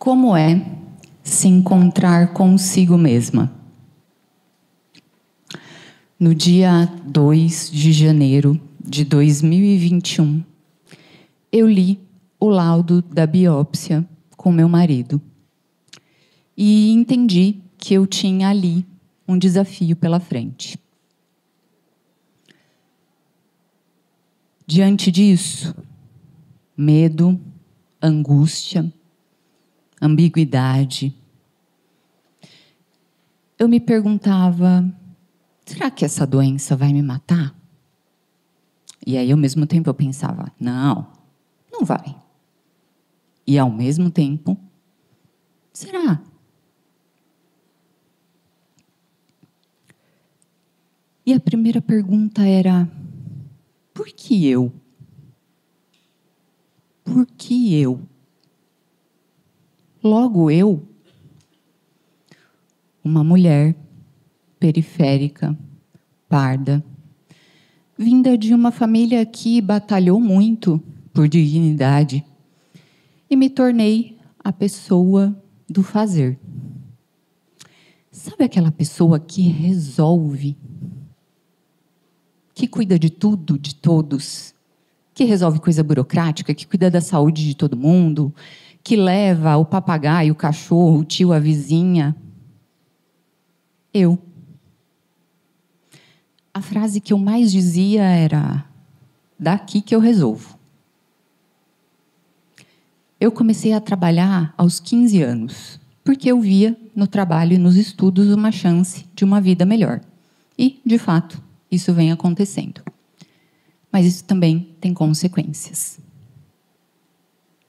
Como é se encontrar consigo mesma? No dia 2 de janeiro de 2021, eu li o laudo da biópsia com meu marido e entendi que eu tinha ali um desafio pela frente. Diante disso, medo, angústia, ambiguidade, eu me perguntava: será que essa doença vai me matar? E aí, ao mesmo tempo, eu pensava: não vai. E ao mesmo tempo, será? E a primeira pergunta era: por que eu? Por que eu? Logo eu, uma mulher periférica, parda, vinda de uma família que batalhou muito por dignidade, e me tornei a pessoa do fazer. Sabe aquela pessoa que resolve, que cuida de tudo, de todos, que resolve coisa burocrática, que cuida da saúde de todo mundo, que leva o papagaio, o cachorro, o tio, a vizinha? Eu. A frase que eu mais dizia era: daqui que eu resolvo. Eu comecei a trabalhar aos 15 anos, porque eu via no trabalho e nos estudos uma chance de uma vida melhor. E, de fato, isso vem acontecendo. Mas isso também tem consequências.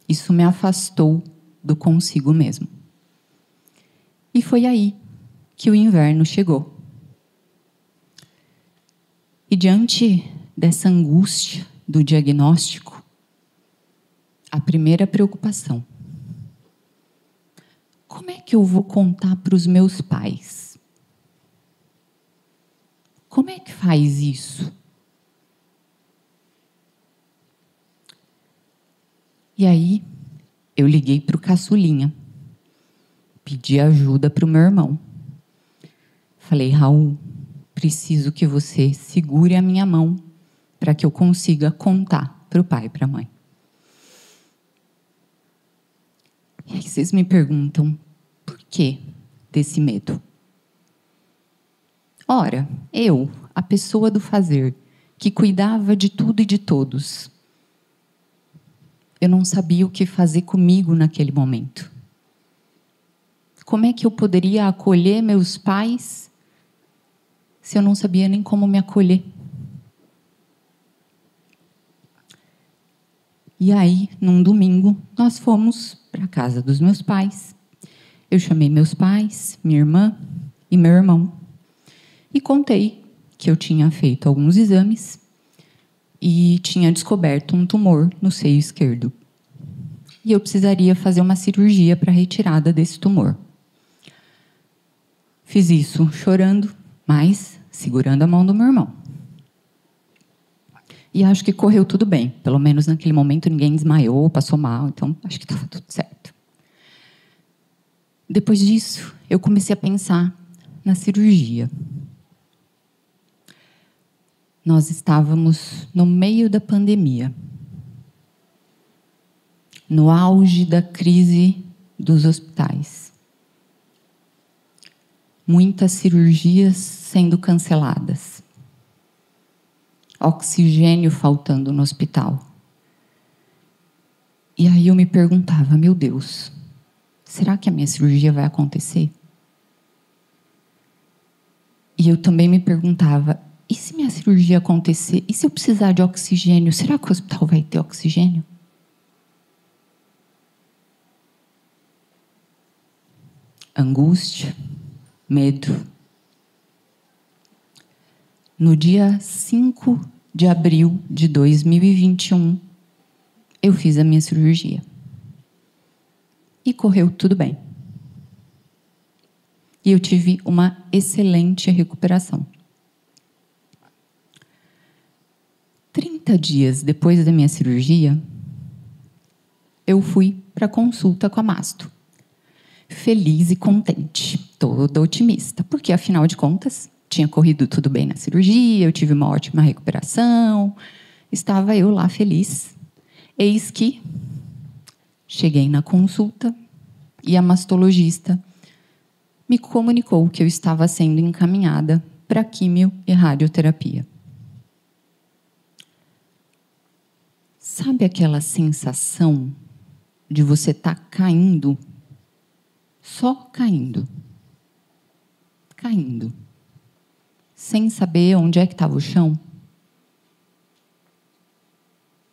Isso me afastou do consigo mesmo. E foi aí que o inverno chegou. E diante dessa angústia do diagnóstico, a primeira preocupação: como é que eu vou contar para os meus pais? Como é que faz isso? E aí, eu liguei para o caçulinha, pedi ajuda para o meu irmão. Falei: Raul, preciso que você segure a minha mão para que eu consiga contar para o pai e para a mãe. E aí vocês me perguntam: por que desse medo? Ora, eu, a pessoa do fazer, que cuidava de tudo e de todos, eu não sabia o que fazer comigo naquele momento. Como é que eu poderia acolher meus pais se eu não sabia nem como me acolher? E aí, num domingo, nós fomos para a casa dos meus pais. Eu chamei meus pais, minha irmã e meu irmão e contei que eu tinha feito alguns exames e tinha descoberto um tumor no seio esquerdo. E eu precisaria fazer uma cirurgia para a retirada desse tumor. Fiz isso chorando, mas segurando a mão do meu irmão. E acho que correu tudo bem. Pelo menos naquele momento ninguém desmaiou, passou mal, então acho que estava tudo certo. Depois disso, eu comecei a pensar na cirurgia. Nós estávamos no meio da pandemia, no auge da crise dos hospitais. Muitas cirurgias sendo canceladas. Oxigênio faltando no hospital. E aí eu me perguntava: meu Deus, será que a minha cirurgia vai acontecer? E eu também me perguntava: e se minha cirurgia acontecer? E se eu precisar de oxigênio? Será que o hospital vai ter oxigênio? Angústia, medo. No dia 5 de abril de 2021, eu fiz a minha cirurgia. E correu tudo bem. E eu tive uma excelente recuperação. 30 dias depois da minha cirurgia, eu fui para consulta com a masto. feliz e contente, toda otimista, porque afinal de contas tinha corrido tudo bem na cirurgia, eu tive uma ótima recuperação, estava eu lá feliz. Eis que cheguei na consulta e a mastologista me comunicou que eu estava sendo encaminhada para químio e radioterapia. Sabe aquela sensação de você estar caindo, só caindo, caindo, sem saber onde é que estava o chão?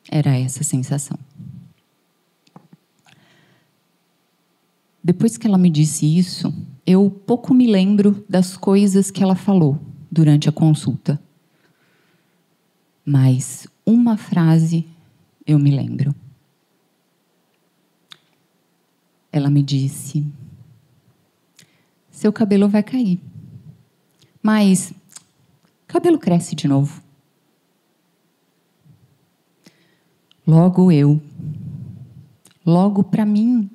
Era essa sensação. Depois que ela me disse isso, eu pouco me lembro das coisas que ela falou durante a consulta. Mas uma frase eu me lembro. Ela me disse: seu cabelo vai cair, mas cabelo cresce de novo. Logo para mim,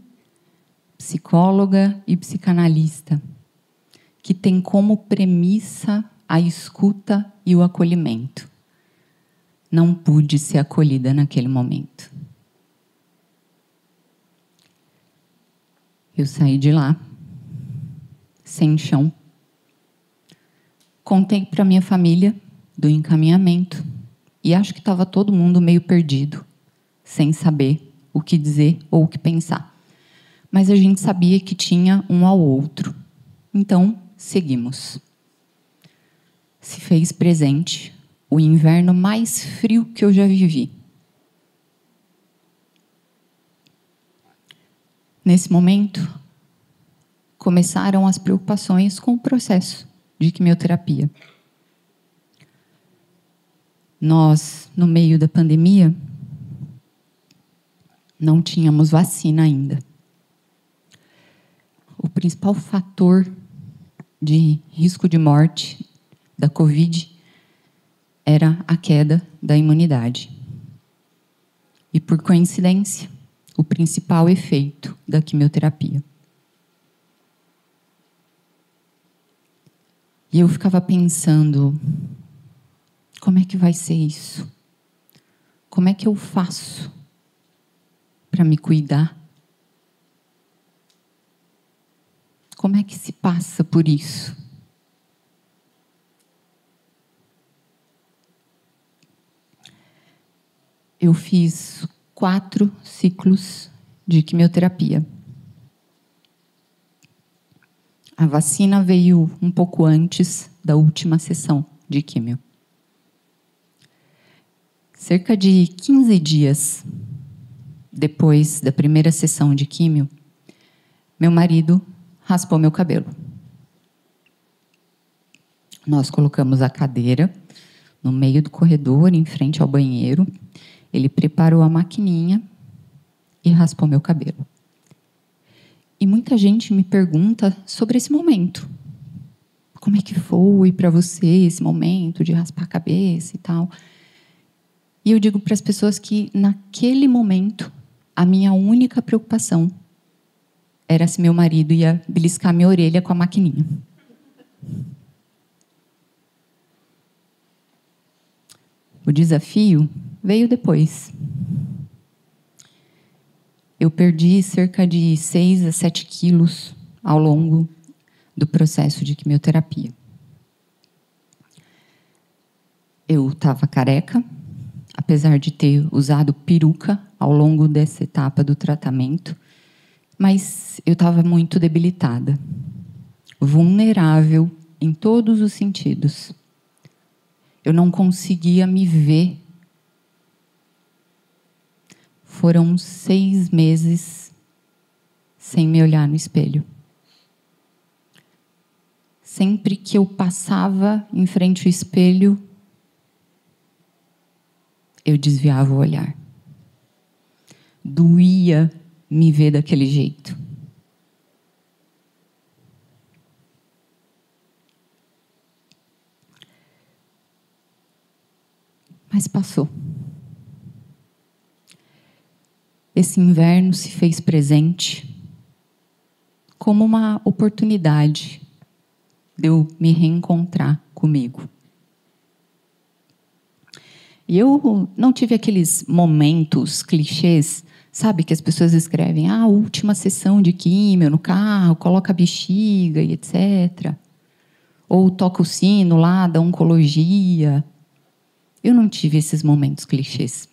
psicóloga e psicanalista, que tem como premissa a escuta e o acolhimento. Não pude ser acolhida naquele momento. Eu saí de lá, sem chão. Contei para minha família do encaminhamento e acho que estava todo mundo meio perdido, sem saber o que dizer ou o que pensar. Mas a gente sabia que tinha um ao outro. Então, seguimos. Se fez presente o inverno mais frio que eu já vivi. Nesse momento, começaram as preocupações com o processo de quimioterapia. Nós, no meio da pandemia, não tínhamos vacina ainda. O principal fator de risco de morte da Covid era a queda da imunidade. E, por coincidência, o principal efeito da quimioterapia. E eu ficava pensando, como é que vai ser isso? Como é que eu faço para me cuidar? Como é que se passa por isso? Eu fiz 4 ciclos de quimioterapia. A vacina veio um pouco antes da última sessão de quimio. Cerca de 15 dias depois da primeira sessão de quimio, meu marido raspou meu cabelo. Nós colocamos a cadeira no meio do corredor, em frente ao banheiro. Ele preparou a maquininha e raspou meu cabelo. E muita gente me pergunta sobre esse momento. Como é que foi para você esse momento de raspar a cabeça e tal? E eu digo para as pessoas que, naquele momento, a minha única preocupação era se meu marido ia beliscar minha orelha com a maquininha. O desafio veio depois. Eu perdi cerca de 6 a 7 quilos ao longo do processo de quimioterapia. Eu estava careca, apesar de ter usado peruca ao longo dessa etapa do tratamento, mas eu estava muito debilitada, vulnerável em todos os sentidos. Eu não conseguia me ver. Foram 6 meses sem me olhar no espelho. Sempre que eu passava em frente ao espelho, eu desviava o olhar. Doía me ver daquele jeito. Mas passou. Esse inverno se fez presente como uma oportunidade de eu me reencontrar comigo. E eu não tive aqueles momentos clichês, sabe, que as pessoas escrevem, última sessão de químio no carro, coloca a bexiga e etc. Ou toca o sino lá da oncologia. Eu não tive esses momentos clichês.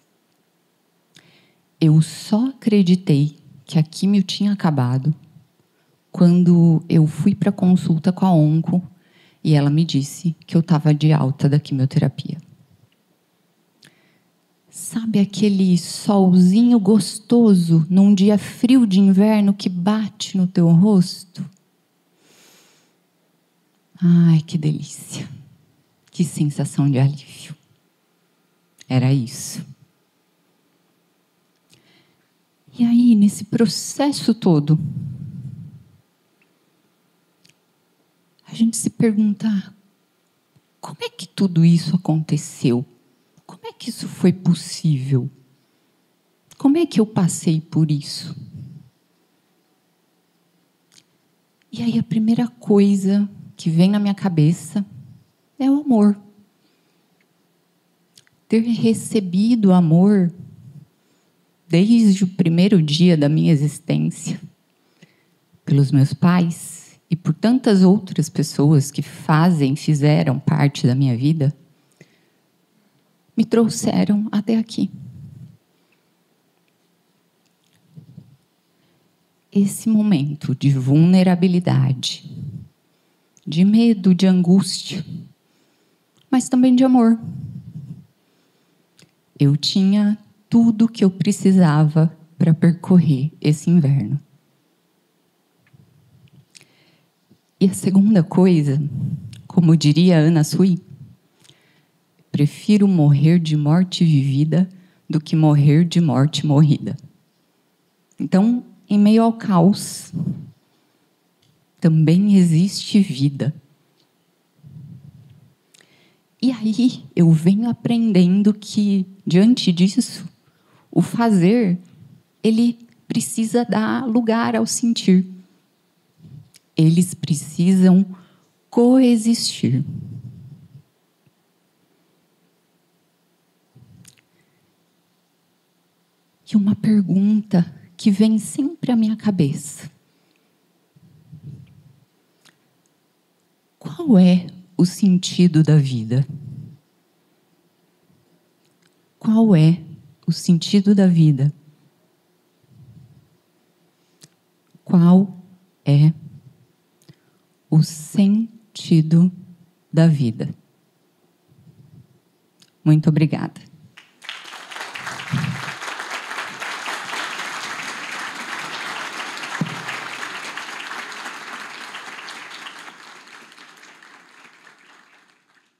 Eu só acreditei que a químio tinha acabado quando eu fui para consulta com a onco e ela me disse que eu estava de alta da quimioterapia. Sabe aquele solzinho gostoso num dia frio de inverno que bate no teu rosto? Ai, que delícia. Que sensação de alívio. Era isso. E aí, nesse processo todo, a gente se pergunta, como é que tudo isso aconteceu? Como é que isso foi possível? Como é que eu passei por isso? E aí a primeira coisa que vem na minha cabeça é o amor. Ter recebido amor desde o primeiro dia da minha existência, pelos meus pais e por tantas outras pessoas que fizeram parte da minha vida, me trouxeram até aqui. Esse momento de vulnerabilidade, de medo, de angústia, mas também de amor. Eu tinha tudo que eu precisava para percorrer esse inverno. E a segunda coisa, como diria Ana Sui, prefiro morrer de morte vivida do que morrer de morte morrida. Então, em meio ao caos, também existe vida. E aí eu venho aprendendo que, diante disso, o fazer, ele precisa dar lugar ao sentir. Eles precisam coexistir. E uma pergunta que vem sempre à minha cabeça. Qual é o sentido da vida? Qual é o sentido da vida? Qual é o sentido da vida? Muito obrigada.